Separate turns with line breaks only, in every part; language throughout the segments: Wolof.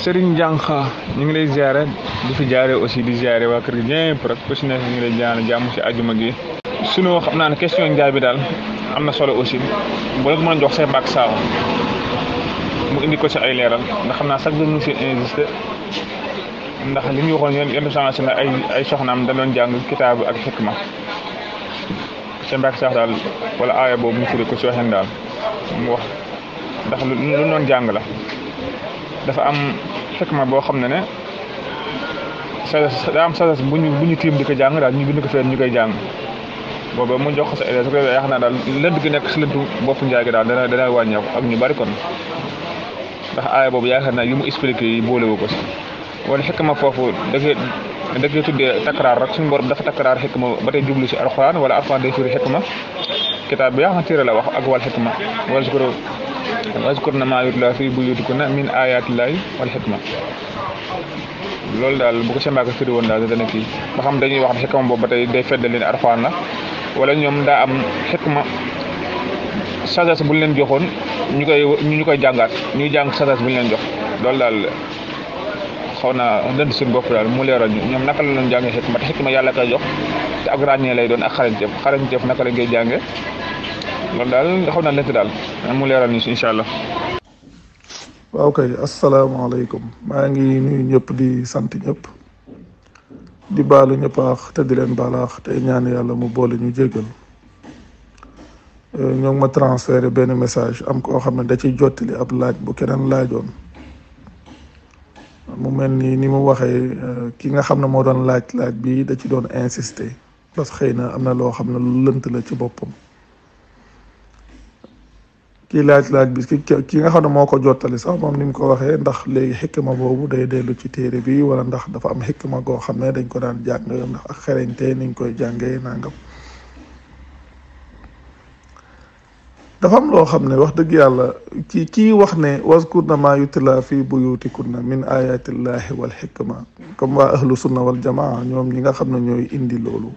Serigne Diankha ñu ngi lay ziare di fi jaare aussi di ziare waa kër gi ñëpp rek ku si nekk ñu ngi lay ñaan jàmm si àjjuma gi. Sunu xam naa ne question njaay bi daal am na solo aussi boo leen mën a jox say mbàkk saaw mu indi ko si ay leeral ndax xam naa chaque jour ñu ngi si insisté ndax li ñu waxoon yenn changé na ay soxnaam da doon jàng kitaabu ak xikma say mbàkk saaw daal wala aaya boobu mu firi ko si waxeen daal mu wax ndax lu noon jàng la. dafa am xikma boo xam ne daa am sagesse bu ñu tiim di ko jàng daal ñu bind ko feen ñu koy jàng booba mu jox ko sa élève su ko defee yaakaar naa daal lënd gi nekk si lëntu bopp njaay gi daal dana wàññeeku ak ñu bari kon ndax aaya boobu yaakaar naa yu mu expliqué yi boolewu ko si wala xikma foofu da ngay tuddee takraar rek suñu borom dafa takraar xikma ba tey jublu si alxuraan wala alxuraan day firi xikma kitaab bi yaa xam téere la wax ak wal xikma wazkurna maa yutlaa fii buyuutikunna min aayaatillaahi wal xikma loolu daal bu ko seen mbaa ko firi woon daal dana kii ba xam dañuy wax ne xikma boobu ba tey day feddali ne alxuraan la wala ñoom daa am xikma sagesse bu ñu leen joxoon ñu koy jàngaat ñuy jàng sagesse bu ñu leen jox loolu daal xaw naa dënd suñu bopp daal mu leeral ñu ñoom naka la leen jàngee xikma te xikma yàlla koy jox te ak ràññee lay doon ak xarañteef naka la ngay jàngee loolu daal xaw naa lent daal mu leeral ñu si incha allah.
waaw kay asalaamaaleykum maa ngi nuyu ñëpp di sant ñëpp di baalu ñëpp aax te di leen baalaax tey ñaan yàlla mu boole ñu jégal ñoo ngi ma transféré benn message am koo xam ne da ciy jottali ab laaj bu keneen laajoon mu mel ni mu waxee ki nga xam ne moo doon laaj bi da ci doon insister parce que xëy na am na loo xam ne lu lënt la ci boppam. kii laaj bi ki nga xam ne moo ko jottali sax moom ni mu ko waxee ndax léegi xikma boobu day dellu ci téere bi wala ndax dafa am xikma goo xam ne dañ ko daan jàng ndax ak xereñte niñ koy jàngee nangam dafa am loo xam ne wax dëgg yàlla kii wax ne wazkurna maa yutla fi buyutikunna min ayatillahi wal xikma comme waa ahlu sunna wal jamaa ñoom ñi nga xam ne ñooy indi loolu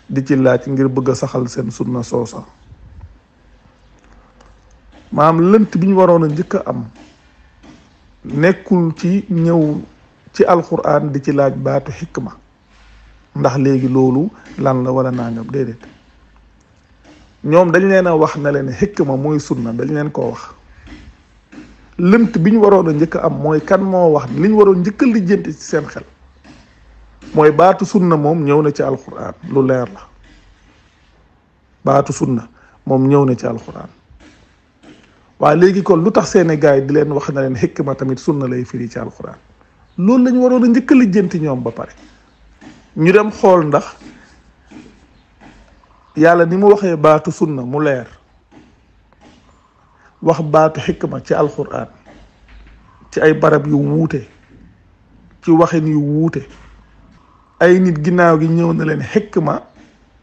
di ci laaj ngir bëgg a saxal seen sunna soosa maam lënt bi ñu waroon a njëkk a am nekkul ci ñëw ci alquran di ci laaj baatu xikma ndax léegi loolu lan la wala nangam déedéet ñoom dañ leen a wax ne leen xikma mooy sunna dañ leen koo wax lënt bi ñu waroon a njëkk a am mooy kan moo wax li ñu waroon njëkk a lijjanti ci seen xel mooy baatu sunna moom ñëw na ci alquran lu leer la baatu sunna moom ñëw na ci alquran waaye léegi kon lu tax seeni gaay di leen wax na leen xikma tamit sunna lay firi ci alquran loolu lañu waroon a njëkk a lijjanti ñoom ba pare ñu dem xool ndax yàlla ni mu waxee baatu sunna mu leer wax baatu xikma ci alquran ci ay barab yu wuute ci waxin yu wuute ay nit ginnaaw gi ñëw na leen xikma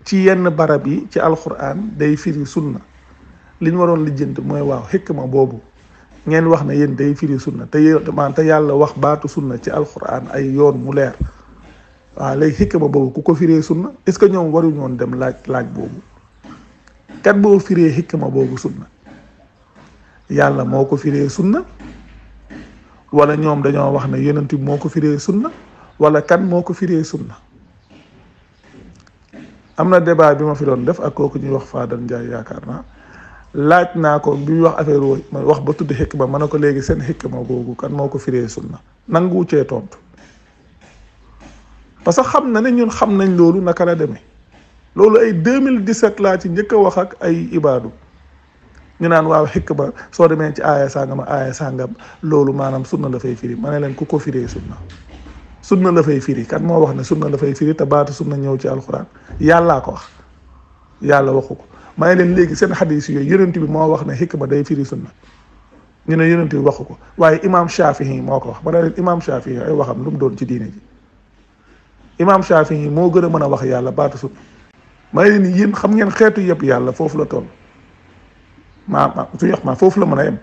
ci yenn barab yi ci alquran day firi sunna li ñu waroon lijjanti mooy waaw xikma boobu ngeen wax ne yéen day firi sunna te yàlla wax baatu sunna ci alquran ay yoon mu leer waaw léegi xikma boobu ku ko firee sunna est ce que ñoom waruñu woon dem laaj boobu kat boo firee xikma boobu sunna yàlla moo ko firee sunna wala ñoom dañoo wax ne yonent bi moo ko firee sunna wala kan moo ko firee sunna am na débat bi ma fi doon def ak kooku ñuy wax Fadal Ndiaye yaakaar naa laaj naa ko bi wax affaire ma wax ba tudd xikma ma ne ko léegi seen xikma googu kan moo ko firee sunna nangu cee tontu parce que xam na ne ñun xam nañ loolu naka la demee loolu ay 2017 laa ci njëkk a wax ak ay ibaadu ñu naan waaw xikma soo demee ci aaya sàngam loolu maanaam sunna la fay firi ma ne leen ku ko firee sunna la fay firi kan moo wax ne sunna la fay firi te baatu sunna ñëw ci alxuraan yàllaa ko wax yàlla waxu ko ma ne leen léegi seen xadis yooyu yonent bi moo wax ne xikma day firi sunna ñu ne yonent bi waxu ko waaye imam Shafii moo ko wax ma ne leen imam Shafii ay waxam lu mu doon ci diine ji imam Shafii moo gën a mën a wax yàlla baatu sunna ma ne leen yéen xam ngeen xeetu yëpp yàlla foofu la toll foofu la mën a yem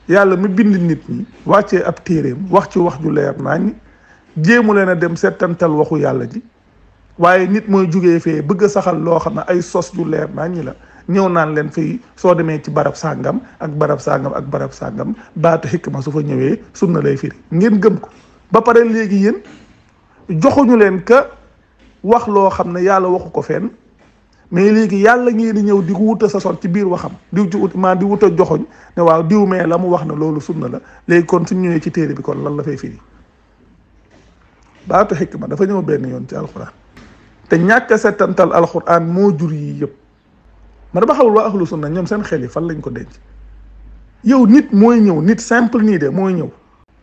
yàlla mi bind nit ñi wàccee ab téeréem wax ci wax ju leer nañ jéemu leen a dem settantal waxu yàlla ji waaye nit mooy jugee fee bëgg a saxal loo xam ne ay sos ju leer nañ la ñëw naan leen fii soo demee ci barab sàngam ak barab sàngam ak barab sàngam baatu xikma su fa ñëwee sunna lay firi ngeen gëm ko ba pare léegi yéen joxuñu leen ka wax loo xam ne yàlla waxu ko fenn mais léegi yàlla ngeen di ñëw di ko wuta sa son ci biir waxam di wuta joxoñ ne waaw diw mee la mu wax na loolu sunna la léegi kon suñ ñëwee ci téere bi kon lan la fay firi baatu xikma dafa ñëw benn yoon ci alxuraan te ñàkk a settantal alxuraan moo jur yii yëpp ma dama xamul waa ahlu sunna ñoom seen xel yi fan lañ ko denc yow nit mooy ñëw nit simple nii de mooy ñëw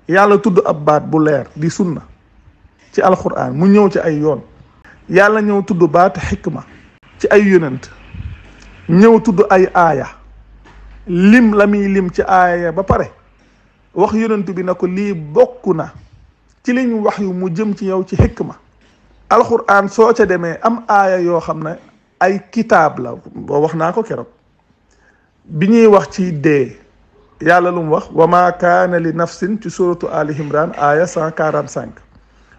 yàlla tudd ab baat bu leer di sunna ci alxuraan mu ñëw ci ay yoon yàlla ñëw tudd baatu xikma ci ay yonent ñëw tudd ay aaya lim la muy lim ci aaya ba pare wax yonent bi na ko lii bokk na ci liñ wax yu mu jëm ci yow ci xikma alxuraan soo ca demee am aaya yoo xam ne ay kitaab la boo wax naa ko keroog bi ñuy wax ci dee yàlla lu mu wax wa ma kaana li nafsin ci suratu ali imran aaya 145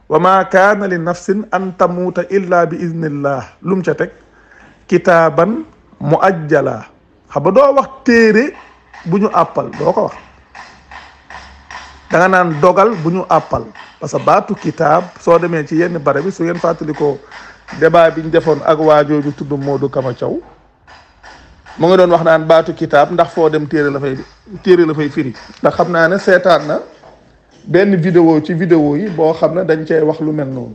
wa ma kaana li nafsin an tamuuta illa bi iznillah lu mu ca teg kitaaban mu ajjala xam nga doo wax téere bu ñu àppal doo ko wax da nga naan dogal bu ñu àppal parce que baatu kitaab soo demee ci yenn bare bi su ngeen fàttalikoo débat bi ñu defoon ak waajooju tudd Modou Kama Thiaw mu ngi doon wax naan baatu kitaab ndax foo dem téere la fay firi ndax xam naa ne seetaan na benn vidéo ci vidéo yi boo xam ne dañ cey wax lu mel noonu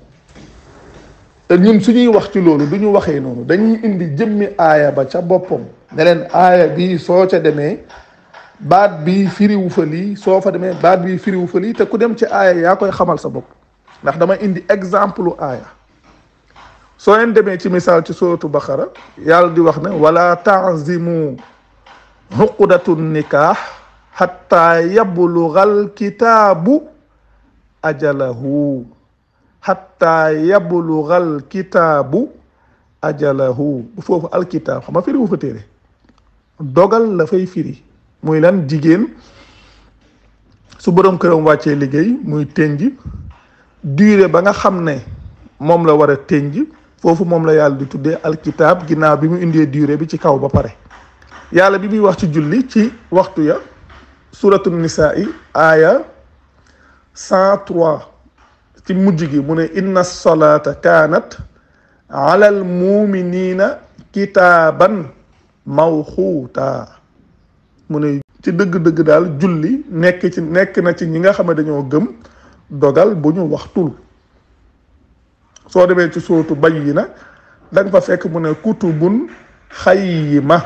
te ñun suñuy wax ci loolu du ñu waxee noonu dañuy indi jëmmi aaya ba ca boppam ne leen aaya bi soo ca demee baat bi firiwu fa lii soo fa demee baat bi firiwu fa lii te ku dem ci aaya yaa koy xamal sa bopp ndax dama indi exemple aaya soo leen demee ci misaal ci suratu Baqara yàlla di wax ne wala ta'zimu uqdatu nikah hatta yablughal kitaabu ajalahu hatta yablughal kitaabu ajalahu bu foofu alkitaab xam nga firi wu fa téere dogal la fay firi muy lan jigéen su borom këram wàccee liggéey muy tënj durée ba nga xam ne moom la war a tënj foofu moom la yàlla di tuddee alkitaab ginnaaw bi mu indee durée bi ci kaw ba pare yàlla bi muy wax ci julli ci waxtu ya suratu nisaa yi aaya 103 ci mujj gi mu ne inna solata kaanat alal muminina kitaaban mawxuuta mu ne ci dëgg-dëgg daal julli nekk na ci ñi nga xam ne dañoo gëm dogal bu ñu waxtul soo demee ci sootu Bayyina da nga fa fekk mu ne kutubun xayyima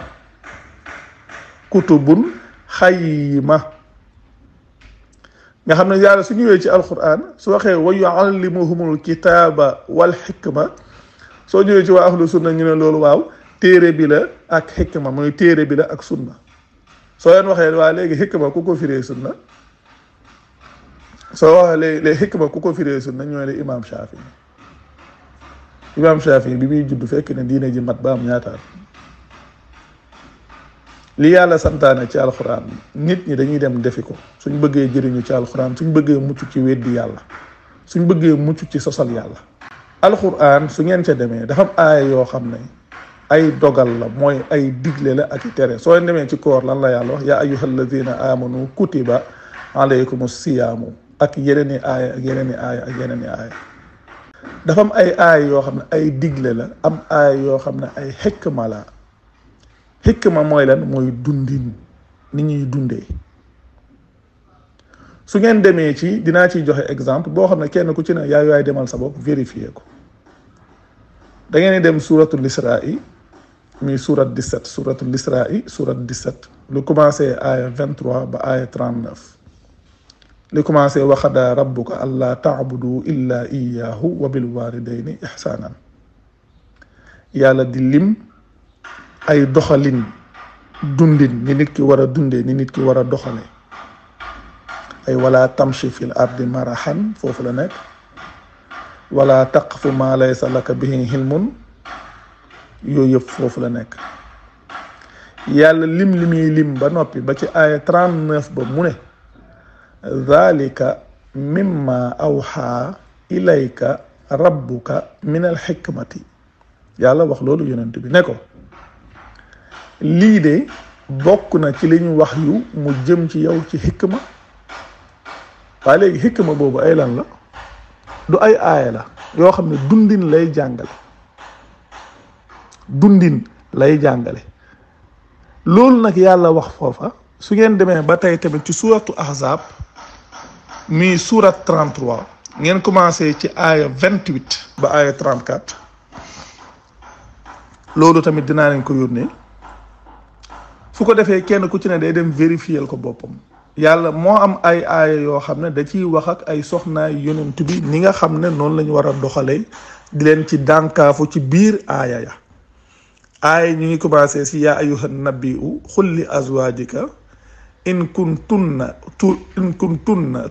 nga xam ne yàlla su ñëwee ci alquran su waxee wa yuallimuhumul kitaaba wal xikma soo ñëwee ci waa ahlu sunna ñu ne loolu waaw téere bi la ak xikma mooy téere bi la ak sunna soo leen waxee waa léegi xikma ku ko firee sunna soo waxee léegi xikma ku ko firee sunna ñooy le imam Shafii bi muy judd fekk ne diine ji mat ba am ñaataat li yàlla santaane ci alxuraan nit ñi dañuy dem defi ko suñ bëggee jëriñu ci alxuraan suñ bëggee mucc ci weddi yàlla suñ bëggee mucc ci sosal yàlla alxuraan su ngeen ca demee dafa am aaya yoo xam ne ay dogal la mooy ay digle la ak i tere soo leen demee ci koor lan la yàlla wax yaa ayyuhal ladina amanu kutiba alaykumus siyaamu ak yeneen i aaya ak yeneen i aaya ak yeneen i aaya dafa am ay aaya yoo xam ne ay digle la am aaya yoo xam ne ay xikma la xikma mooy lan mooy dundin ni ñuy dundee su ngeen demee ci dinaa ciy joxe exemple boo xam ne kenn ku ci ne yaay demal sa bopp vérifier ko da ngeen di dem suratul Israa muy surat 17 suratul Israa surat 17 lu commencé aaya 23 ba aaya 39 li commencé wa qadaa rabbuka allaa ta'budu illa iyyahu wa bil walidayni ihsanan yàlla di lim ay doxalin dundin ni nit ki war a dundee ni nit ki war a doxalee ay wala tamshi fil ardi marahan foofu la nekk wala taqfu ma laysa laka bihi ilmun yooyu yëpp foofu la nekk yàlla lim li muy lim ba noppi ba ci aaya 39 ba mu ne dhalika mimma awxa ilayka rabbuka min al xikmati yàlla wax loolu yonent bi ne ko lii de bokk na ci li ñu wax yu mu jëm ci yow ci xikma. waaye léegi xikma boobu ay lan la du ay aaya la yoo xam ne dundin lay jàngale loolu nag yàlla wax foofa su ngeen demee ba tey tamit ci suuratu ahzab mi surat 33 ngeen commencé ci aaya 28 ba aaya 34 loolu tamit dinaa leen ko yónnee fu ko defee kenn ku ci ne day dem vérifier ko boppam. yàlla moo am ay aaya yoo xam ne da ciy wax ak ay soxnaay yonent bi ni nga xam ne noonu la ñu war a doxalee di leen ci dànkaafu ci biir aaya ya aaya ñu ngi commencé si yaa ayyuhan nabiyyu qul li azwaajika in kuntunna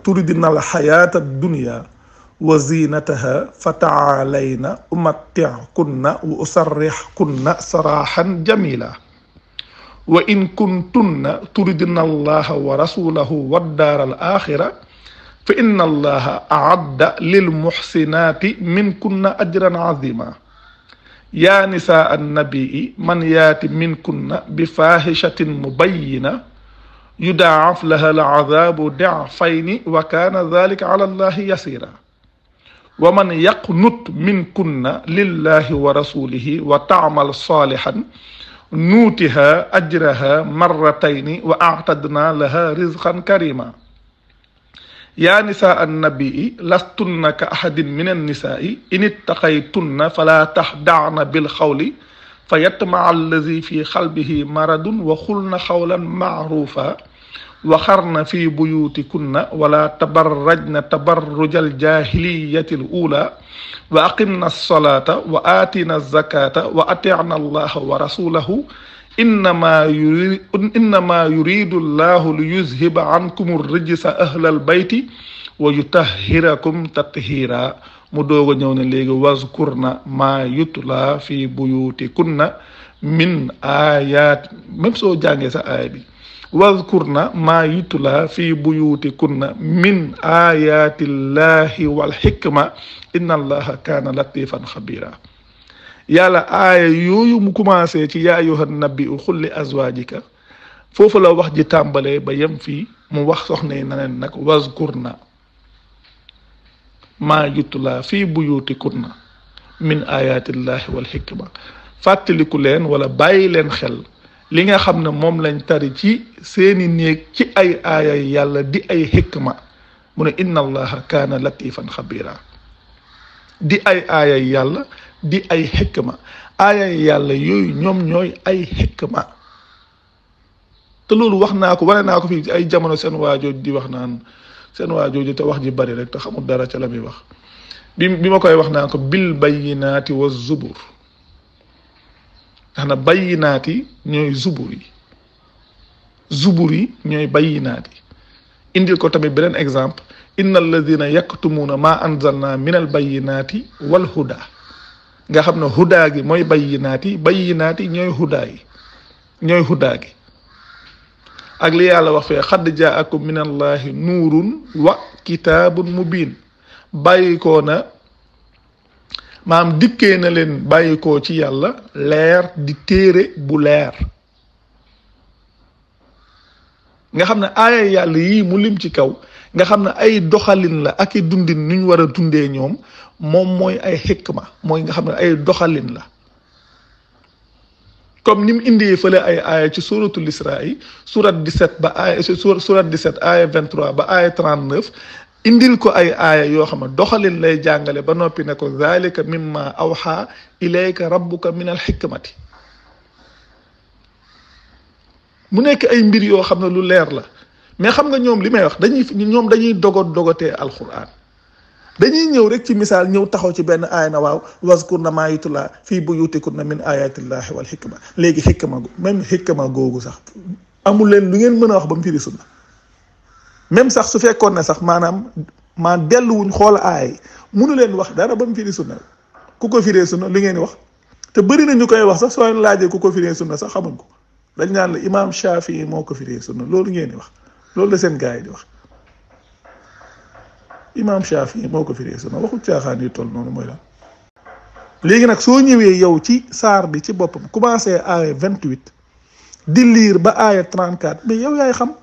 turidna al xayaata dunya wa zinataha fa taalayna umatti'kunna wa usarrihkunna sarahan jamila wa in kuntunna turidna allaha wa rasulahu waddaara al axira fa inna allaha aadda lil muxsinaati minkunna ajran azima yaa nisaa annabii man yaati minkunna bi faahishatin mubayyina yudaaf laha al azaabu dicfayni wa kaana dalika ala allahi yasira wa man yaqnut minkunna lillahi wa rasulihi wa tacmal saalihan nuutiha ajraha marratayni wa aatadna laha rizqan karima yaa nisaa annabii lastunna ka ahadin min annisaai in ittaqaytunna fala taxdacna bilxawli fa yatmaca allazi fi qalbihi maradun wa qulna xawlan macrufa wa xarna fi buyutikunna wala tabarrajna tabarruja aljahiliyati alula wa aqimna alsalata wa aatina alzakata wa aticna allaha wa rasulahu innama yuridu allahu liyuzhiba ankum arrijsa ahla albayti wa yutahhirakum tathira mu doog a ñëw ne léegi wazkurna ma yutla fi buyutikunna min ayat même soo jàngee sa aaya bi wazkurna ma yutla fi buyutikunna min ayati llahi wal hikma inna allaha kaana latifan xabira yàlla aaya yooyu mu commencé ci yaa ayyuhan nabiyyu qul li azwaajika foofu la wax ji tàmbalee ba yem fii mu wax soxna yi na leen nag wazkurna maa yutla fii buyutikunna min ayatillahi wal hikma fàttaliku leen wala bàyyi leen xel li nga xam ne moom lañ tari ci seeni néeg ci ay aaya yàlla di ay hikma mu ne inna allaha kaana latifan xabira di ay aaya yàlla di ay hikma aaya yàlla yooyu ñoom ñooy ay hikma te loolu wax naa ko wane naa ko fii ay jamono seen waajooj di wax naan seen waajooju te wax ji bari rek te xamul dara ca la muy wax bi ma koy wax naa ko bil bayyinaati wa zubur ndax na bayyinaati ñooy zubur yi ñooy bayyinaati indil ko tamit beneen exemple inna alladina yaktumuuna ma anzalna min al bayyinaati wal huda nga xam ne huda gi mooy bayyinaati ñooy huda gi ak li yàlla wax fee xadd jaakum min allahi nuurun wa kitaabun mubin bàyyikoo na maam dikkee na leen bàyyikoo ci yàlla leer di téere bu leer nga xam ne aaya yàlla yii mu lim ci kaw nga xam ne ay doxalin la ak i dundin nuñ war a dundee ñoom moom mooy ay xikma mooy nga xam ne ay doxalin la comme ni mu indee fële ay aaya ci suratul Israa surat 17 ba aaya surat 17 aaya 23 ba aaya 39 indil ko ay aaya yoo xam ne doxalin lay jàngale ba noppi ne ko zalika mimma awxa ilayka rabbuka min al xikmati mu nekk ay mbir yoo xam ne lu leer la mais xam nga ñoom li may wax dañuy dogotee alquran dañuy ñëw rek ci misaal ñëw taxaw ci benn aaya na waaw wazkurna maa yutla fii buyutikunna min ayatillahi wal hikma léegi hikma googu sax amul leen lu ngeen mën a wax ba mu firi sunna même sax su fekkoon ne sax maanaam delluwuñ xool aaya munu leen wax dara ba mu firi sunna ku ko firee sunna li ngeen di wax te bëri na ñu koy wax sax soo laajee ku ko firee sunna sax xamuñ ko dañ naan la imam Shafii moo ko firee sunna loolu ngeen di wax loolu la seen gars yi di wax imam Shafii moo ko firee sunna waxu caaxaan yu toll noonu mooy la léegi nag soo ñëwee yow ci saar bi ci boppam commencé aaya 28 di liir ba aaya 34 mais yow yaay xam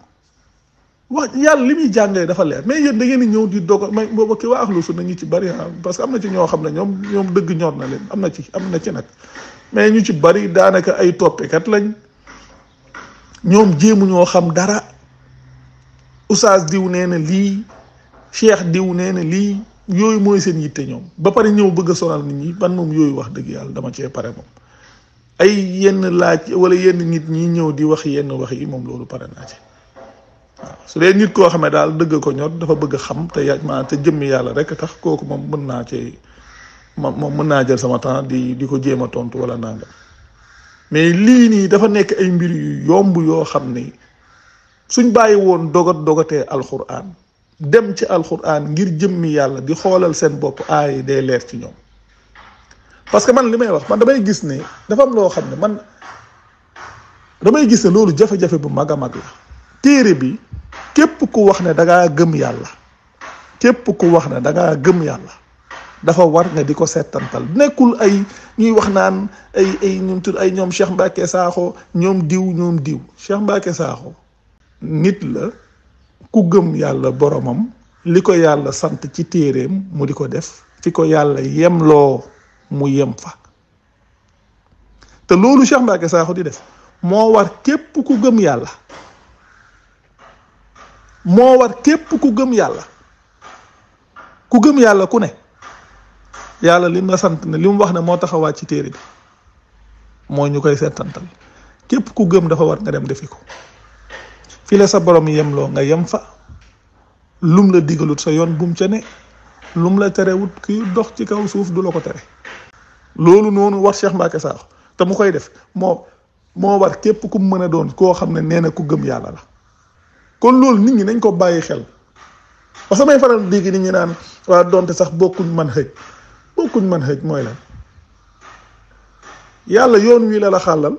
wax yàlla li muy jàngale dafa leer mais yéen da ngeen di ñëw di dogal mais booba ki waa ahlu sunna ñu ci bari parce que am na ci ñoo xam ne ñoom dëgg ñor na leen am na ci nag mais ñu ci bari daanaka ay toppekat lañ ñoom jéemu ñoo xam dara oustaz diw nee na lii cheikh diw nee na lii yooyu mooy seen yitte ñoom ba pare ñëw bëgg a sonal nit ñi ban moom yooyu wax dëgg yàlla dama cee pare moom ay yenn laaj wala yenn nit ñi ñëw di wax yenn wax yi moom loolu pare naa ci waaw su dee nit koo xam ne daal dëgg ko ñor dafa bëgg a xam te te jëmmi yàlla rek tax kooku moom mën naa cee moom mën naa jël sama temps di ko jéem a tontu wala nangam mais lii nii dafa nekk ay mbir yu yomb yoo xam ne suñ bàyyi woon dogatee alxuraan dem ci alxuraan ngir jëmmi yàlla di xoolal seen bopp aay day leer ci ñoom parce que man li may wax man damay gis ne dafa am loo xam ne man damay gis ne loolu jafe-jafe bu mag a mag la téere bi képp ku wax ne dangaa gëm yàlla képp ku wax ne dangaa gëm yàlla dafa war nga di ko settantal nekkul ay ñuy wax naan ay ñum tudd ay ñoom Cheikh Mbacke Sakho ñoom diw Cheikh Mbacke Sakho nit la ku gëm yàlla boromam li ko yàlla sant ci téereem mu di ko def fi ko yàlla yemloo mu yem fa te loolu Cheikh Mbacke Sakho di def moo war képp ku gëm yàlla ku gëm yàlla ku ne yàlla lim la sant ne li mu wax ne moo taxawaat ci téere bi mooy ñu koy settantal képp ku gëm dafa war nga dem defi ko fi la sa borom yemloo nga yem fa lum la digalut sa yoon bum ca ne lum la terewut ki dox ci kaw suuf du la ko tere loolu noonu war Cheikh Mbacke Sakho te mu koy def moo war képp ku mën a doon koo xam ne nee na ku gëm yàlla la kon loolu nit ñi nañ ko bàyyi xel parce que may faral dégg nit ñi naan waa donte sax bokkuñ man xëj mooy lan yàlla yoon wi la xàllal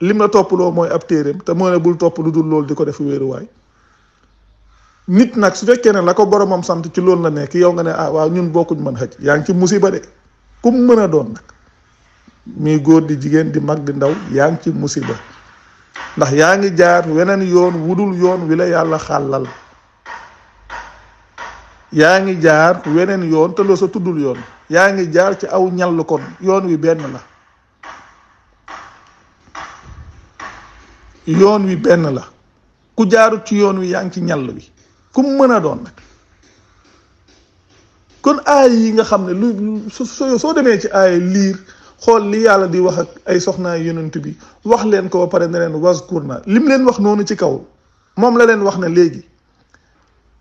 lim la topploo mooy ab téeréem te moo ne bul topp lu dul loolu di ko def wéeruwaay nit nag su fekkee ne la ko boromam sant ci loolu la nekk yow nga ne waaw ñun bokkuñ mën xëj yaa ngi ci musiba de kum mën a doon nag muy góor di jigéen di mag di ndaw yaa ngi ci musiba ndax yaa ngi jaar weneen yoon wudul yoon wi la yàlla xàllal yaa ngi jaar weneen yoon te loo sa tuddul yoon yaa ngi jaar ci aw ñall kon yoon wi benn la ku jaarut ci yoon wi yaa ngi ci ñall wi ku mën a doon nag kon aay yi nga xam ne lu soo demee ci aay liir xool li yàlla di wax ak ay soxnaay yonent bi wax leen ko ba pare ne leen waskurna lim leen wax noonu ci kaw moom la leen wax ne léegi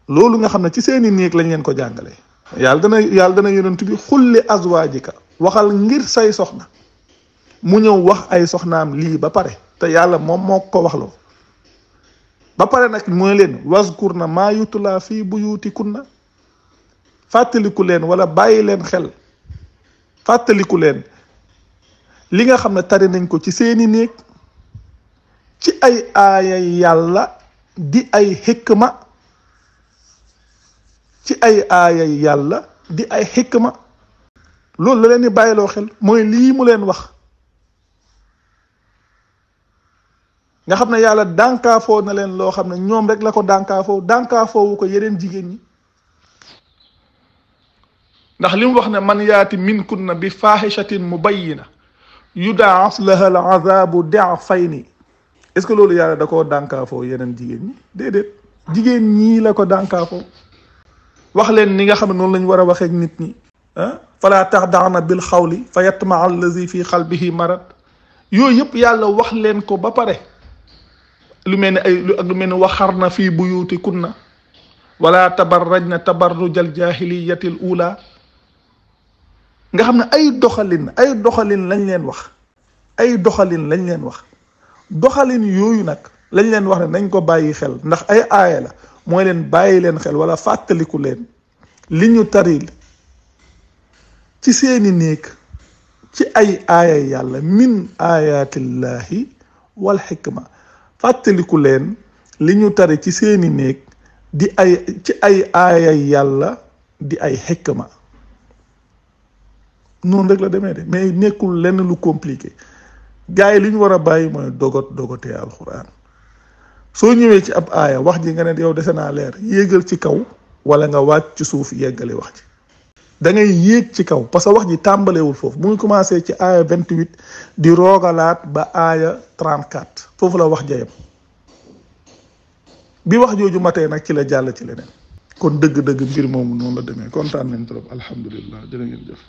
loolu nga xam ne ci seeni néeg lañ leen ko jàngalee yàlla dana yonent bi xulli azwaajika waxal ngir say soxna mu ñëw wax ay soxnaam lii ba pare te yàlla moom moo ko waxloo ba pare nag mooy leen waskurna maa yutla fii buyutikunna fàttaliku leen wala bàyyi leen xel fàttaliku leen li nga xam ne tari nañ ko ci seeni néeg ci ay aaya yàlla di ay xikma loolu la leen di bàyyiloo xel mooy lii mu leen wax nga xam ne yàlla dànkaafoo na leen loo xam ne ñoom rek la ko dànkaafoowu ko yeneen jigéen ñi ndax li mu wax ne man yaati minkunna bi faahishatin mubayyina yudaaf laha al azabu da'fayni est-ce que loolu yàlla da koo dànkaafoo yeneen jigéen ñi déedéet jigéen ñii la ko dànkaafoo wax leen ni nga xam ne noonu lañ war a waxee ak nit ñi fala taxda'na bil xawli fa yatma'a allazi fi qalbihi marad yooyu yëpp yàlla wax leen ko ba pare lu mel ni lu mel ni waxarna fii buyutikunna wala tabarrajna tabarrujal jaahiliyatil ula nga xam ne ay doxalin lañ leen wax doxalin yooyu nag lañ leen wax ne nañ ko bàyyi xel ndax ay aaya la mooy leen bàyyi leen xel wala fàttaliku leen li ñu taril ci seeni néeg ci ay aaya yàlla min ayatillahi wal xikma fàttaliku leen li ñu tari ci seeni néeg di ay aaya yàlla di ay xikma noonu rek la demee de mais nekkul lenn lu compliqué gaa yi li ñu war a bàyyi mooy dogotee alxuraan. soo ñëwee ci ab aaya wax ji nga ne yow dese naa leer yéegal ci kaw wala nga wàcc ci suuf yeggali wax ji. da ngay yéeg ci kaw parce que wax ji tàmbalewul foofu mu ngi commencé ci aaya 28 di roogalaat ba aaya 34 foofu la wax jayam bi wax jooju matee nag ci la jàll ci leneen. kon dëgg-dëgg mbir moomu noonu la demee kontaan nañ trop alhamdulilah jërë ngeen jëf.